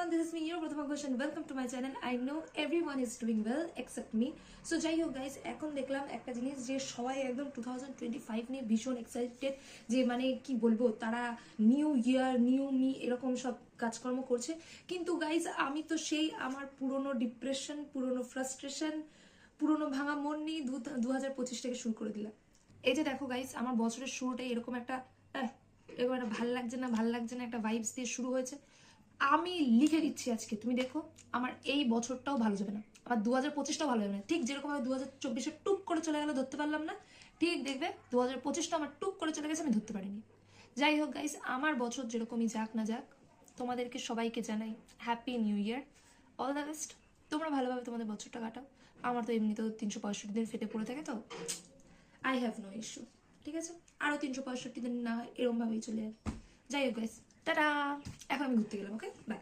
everyone, this is me, your Prathama Ghosh, and welcome to my channel. I know everyone is doing well except me. So যাই হোক guys, এখন দেখলাম একটা জিনিস যে সবাই একদম 2025 নিয়ে ভীষণ এক্সাইটেড, যে মানে কি বলবো, তারা নিউ ইয়ার নিউ মি এরকম সব কাজকর্ম করছে। কিন্তু গাইস, আমি তো সেই আমার পুরনো ডিপ্রেশন, পুরনো ফ্রাস্ট্রেশন, পুরনো ভাঙা মন নিয়ে 2025 থেকে শুরু করে দিলাম। এই যে দেখো গাইস, আমার বছরের শুরুটাই এরকম একটা এরকম একটা ভাল লাগছে না একটা ভাইবস দিয়ে শুরু হয়েছে। আমি লিখে দিচ্ছি আজকে, তুমি দেখো আমার এই বছরটাও ভালো যাবে না, আমার 2025টাও ভালো যাবে না। ঠিক যেরকম আমি 2024-এ টুক করে চলে গেল, ধরতে পারলাম না, ঠিক দেখবে 2025টা আমার টুক করে চলে গেছে, আমি ধরতে পারিনি। যাই হোক গাইস, আমার বছর যেরকমই যাক না যাক, তোমাদেরকে সবাইকে জানাই happy new year, all the best. তোমরা ভালোভাবে তোমাদের বছরটা কাটাও। আমার তো এমনিতেও 365 দিন ফেটে পড়ে থাকে, তো আই হ্যাভ নো ইস্যু। ঠিক আছে, আরও 365 দিন না হয় এরমভাবেই চলে যায়। যাই হোক গাইস, টাটা। এখন আমি ঘুরতে গেলাম, ওকে বাই।